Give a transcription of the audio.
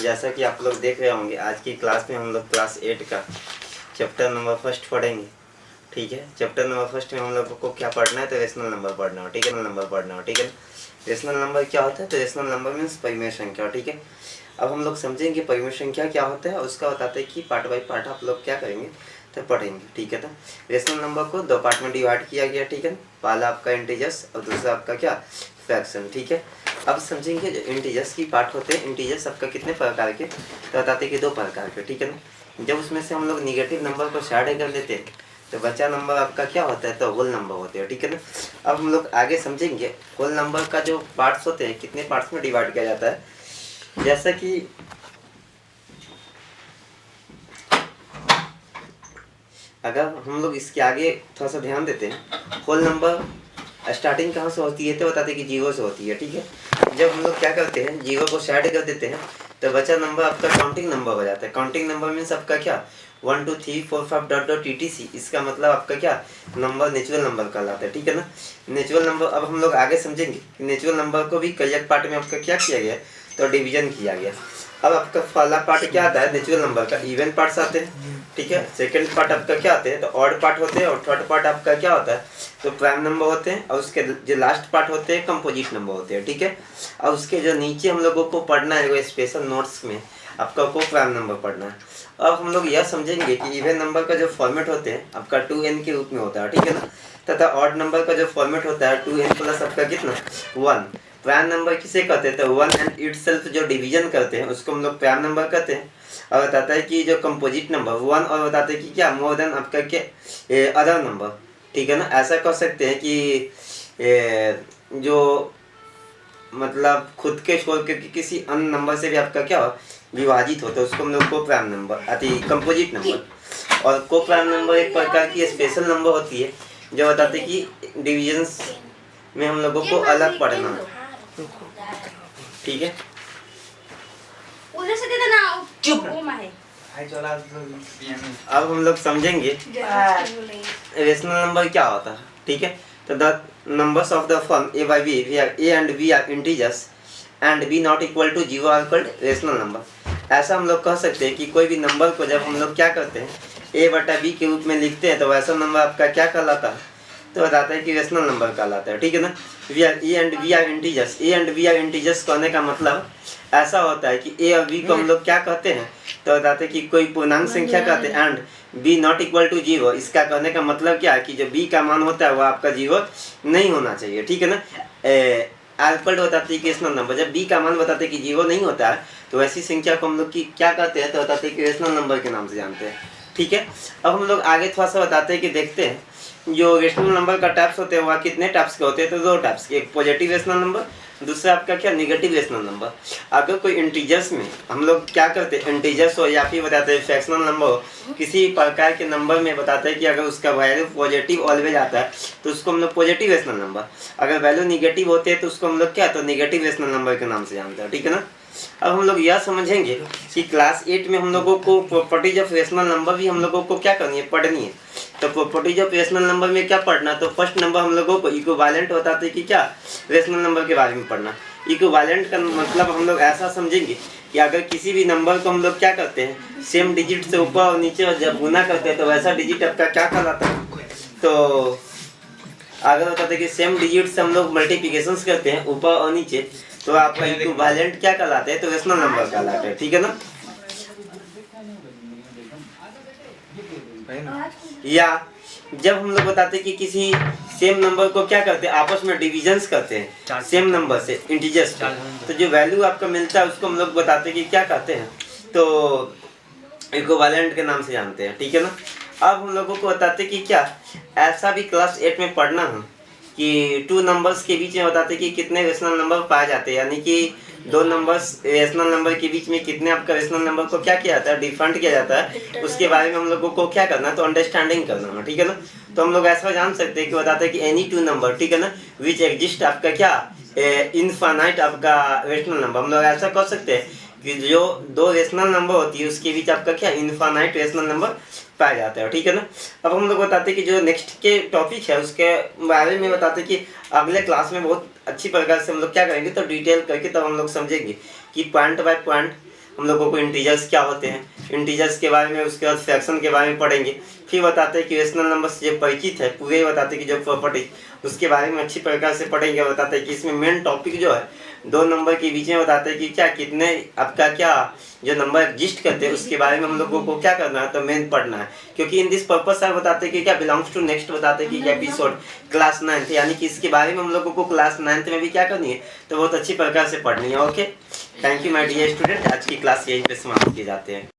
जैसा कि आप लोग देख रहे होंगे, आज की क्लास में हम लोग क्लास 8 का चैप्टर नंबर फर्स्ट पढ़ेंगे। ठीक है, चैप्टर नंबर फर्स्ट में हम लोग को क्या पढ़ना है, तो रेशनल नंबर पढ़ना हो। ठीक है, नंबर पढ़ना हो। ठीक है, रेशनल नंबर क्या होता है, तो रेशनल नंबर मीन्स परिमेय संख्या। ठीक है, अब हम लोग समझेंगे परिमेय संख्या क्या होता है, उसका बताते हैं कि पार्ट बाई पार्ट आप लोग क्या करेंगे, तो पढ़ेंगे। ठीक है, तो रेशनल नंबर को दो पार्ट में डिवाइड किया गया। ठीक है, पहला आपका इंटीजर्स और दूसरा आपका क्या, फ्रैक्शन। ठीक है, अब समझेंगे जो इंटीजर्स की पार्ट होते हैं, इंटीजर्स आपका कितने प्रकार के, तो बताते हैं कि दो प्रकार के। ठीक है ना, जब उसमें से हम लोग निगेटिव नंबर को साइड कर लेते हैं तो बचा नंबर आपका क्या होता है, तो होल नंबर होते हैं। ठीक है ना, अब हम लोग आगे समझेंगे होल नंबर का जो पार्ट्स होते हैं कितने पार्ट्स में डिवाइड किया जाता है। जैसा कि अगर हम लोग इसके आगे थोड़ा सा ध्यान देते हैं, होल नंबर स्टार्टिंग कहाँ से होती है, तो बताते हैं कि जीरो से होती है। ठीक है, जब हम लोग क्या करते हैं, जीरो को साइड कर देते हैं तो बचा नंबर आपका काउंटिंग नंबर हो जाता है। काउंटिंग नंबर मीन्स आपका क्या, 1 2 3 4 5 डॉट डॉट etc। इसका मतलब आपका क्या, नंबर नेचुरल नंबर कहलाता है। ठीक है ना, नेचुरल नंबर। अब हम लोग आगे समझेंगे कि नेचुरल नंबर को भी कई पार्ट में आपका क्या किया गया, तो डिवीजन किया गया। अब आपका पहला पार्ट क्या आता है, नेचुरल नंबर का इवन पार्ट्स आते हैं। ठीक है, सेकंड पार्ट आपका क्या आते हैं, तो ऑड पार्ट होते हैं, और थर्ड पार्ट आपका क्या होता है, तो प्राइम नंबर होते हैं, और उसके जो लास्ट पार्ट होते हैं कंपोजिट नंबर होते हैं। ठीक है, और उसके जो नीचे हम लोगों को पढ़ना है वो स्पेशल नोट्स में आपका को प्राइम नंबर पढ़ना है। अब हम लोग यह समझेंगे कि इवन नंबर का जो फॉर्मेट होते हैं आपका 2n के रूप में होता है। ठीक है ना, तथा ऑड नंबर का जो फॉर्मेट होता है 2n प्लस आपका कितना, 1। प्राइम नंबर किसे कहते हैं, तो 1 एंड इटसेल्फ जो डिवीजन करते हैं उसको हम लोग प्राइम नंबर कहते हैं। और बताता है कि जो कंपोजिट नंबर 1, और बताते हैं कि क्या, मोर देन आपका क्या अदर नंबर। ठीक है ना, ऐसा कह सकते हैं कि जो मतलब खुद के छोड़ के किसी अन्य नंबर से भी आपका क्या विभाजित होता है, उसको हम लोग को प्राइम नंबर अति कंपोजिट नंबर। और को प्राइम नंबर एक प्रकार की स्पेशल नंबर होती है जो बताते हैं कि डिविजन्स में हम लोगों को अलग पढ़ना। ठीक है, अब हम लोग समझेंगे रेशनल नंबर क्या होता है। ठीक है, तो the numbers of the form a by b where a and b are integers and b not equal to 0 are called rational number. ऐसा हम लोग कह सकते हैं कि कोई भी नंबर को जब हम लोग क्या करते हैं, a बटा b के रूप में लिखते हैं, तो वैसा नंबर आपका क्या कहलाता है, तो बताता है कि रेशनल नंबर कहलाता है। ठीक है ना, A and B are integers. A and B are integers कहने का मतलब ऐसा होता है कि ए और बी को हम लोग क्या कहते हैं, तो बताते हैं कि कोई पूर्णांक संख्या कहते हैं, and B not equal to 0। इसका कहने का मतलब क्या है कि जो बी का मान होता है वह आपका 0 नहीं होना चाहिए। ठीक है ना, एल्फर्ड बताते हैं कि रेशनल नंबर जब बी का मान बताते हैं कि 0 नहीं होता है, तो ऐसी संख्या को हम लोग की क्या कहते हैं, तो बताते हैं कि रेशनल नंबर के नाम से जानते हैं। ठीक है, अब हम लोग आगे थोड़ा सा बताते हैं कि देखते हैं जो रेशनल नंबर का टाइप्स होते हैं वह कितने टाइप्स के होते हैं, तो दो टाइप्स के, एक पॉजिटिव रेशनल नंबर, दूसरा आपका क्या, नेगेटिव रेशनल नंबर। अगर कोई इंटीजर्स में हम लोग क्या करते हैं, इंटीजर्स हो या फिर बताते हैं फ्रैक्शनल नंबर हो, किसी प्रकार के नंबर में बताते हैं कि अगर उसका वैल्यू पॉजिटिव ऑलवेज आता है तो उसको हम लोग पॉजिटिव रेशनल नंबर, अगर वैल्यू निगेटिव होते हैं तो उसको हम लोग क्या, तो नेगेटिव रेशनल नंबर के नाम से जानते हैं। ठीक है ना, अब हम लोग यह समझेंगे कि क्लास 8 में हम लोगों को प्रॉपर्टीज ऑफ रेशनल नंबर भी हम लोगों को क्या करनी है, पढ़नी है। तो प्रॉपर्टीज ऑफ रेशनल नंबर में क्या पढ़ना, तो फर्स्ट नंबर हम लोगों को इक्विवेलेंट बताते हैं कि क्या, रेशनल नंबर के बारे में पढ़ना। इक्विवेलेंट का मतलब हम लोग ऐसा समझेंगे कि अगर किसी भी नंबर को हम लोग क्या करते हैं, सेम डिजिट से ऊपर और नीचे और जब गुना करते हैं तो वैसा डिजिट आपका क्या कहलाता है, तो अगर बताते हैं कि सेम डिजिट से हम लोग मल्टीप्लिकेशन करते हैं ऊपर और नीचे, तो आपका इक्विवेलेंट क्या कहलाते हैं, तो रेशनल नंबर कहलाते हैं। ठीक है ना, या जब हम लोग बताते हैं कि किसी सेम नंबर को क्या करते हैं, आपस में डिविजन्स करते हैं सेम नंबर से इंटीजर्स, तो जो वैल्यू आपका मिलता है उसको हम लोग बताते हैं कि क्या कहते हैं, तो इक्विवेलेंट के नाम से जानते हैं। ठीक है ना, अब हम लोगों को बताते हैं कि क्या, ऐसा भी क्लास 8 में पढ़ना है कि टू नंबर्स के बीच में बताते हैं कि कितने रेशनल नंबर पाए जाते हैं, यानी कि दो नंबर्स रेशनल नंबर के बीच में कितने आपका रेशनल नंबर को क्या किया जाता है, डिफरेंट किया जाता है, उसके बारे में हम लोगों को क्या करना है, तो अंडरस्टैंडिंग करना है। ठीक है ना, तो हम लोग ऐसा जान सकते हैं कि बताते हैं कि एनी टू नंबर, ठीक है ना, विच एग्जिस्ट आपका क्या, इनफाइनाइट आपका रेशनल नंबर। हम लोग ऐसा कर सकते हैं कि जो दो रेशनल नंबर होती है उसके बीच आपका क्या, इनफाइनाइट रेशनल नंबर पाया जाता है। ठीक है ना, अब हम लोग बताते हैं कि जो नेक्स्ट के टॉपिक है उसके बारे में बताते हैं कि अगले क्लास में बहुत अच्छी प्रकार से हम लोग क्या करेंगे, तो डिटेल करके तब हम लोग समझेंगे कि पॉइंट बाय पॉइंट हम लोगों को इंटीजर्स क्या होते हैं, इंटीजर्स के बारे में, उसके बाद फ्रैक्शन के बारे में पढ़ेंगे। फिर बताते हैं कि रेशनल नंबर से जो परिचित है पूरे बताते हैं कि जो प्रॉपर्टी उसके बारे में अच्छी प्रकार से पढ़ेंगे। बताते हैं कि इसमें मेन टॉपिक जो है दो नंबर के बीच में बताते हैं कि क्या कितने आपका क्या जो नंबर एग्जिस्ट करते हैं उसके बारे में हम लोगों को क्या करना है, तो मेन पढ़ना है। क्योंकि इन दिस पर्पस सर बताते हैं कि क्या बिलोंग्स टू नेक्स्ट बताते हैं कि एपिसोड क्लास 9th, यानी कि इसके बारे में हम लोगों को क्लास 9th में भी क्या करनी है, तो बहुत अच्छी प्रकार से पढ़नी है। Okay, thank you my dear student. आज की क्लास यहीं पे समाप्त किए जाते हैं।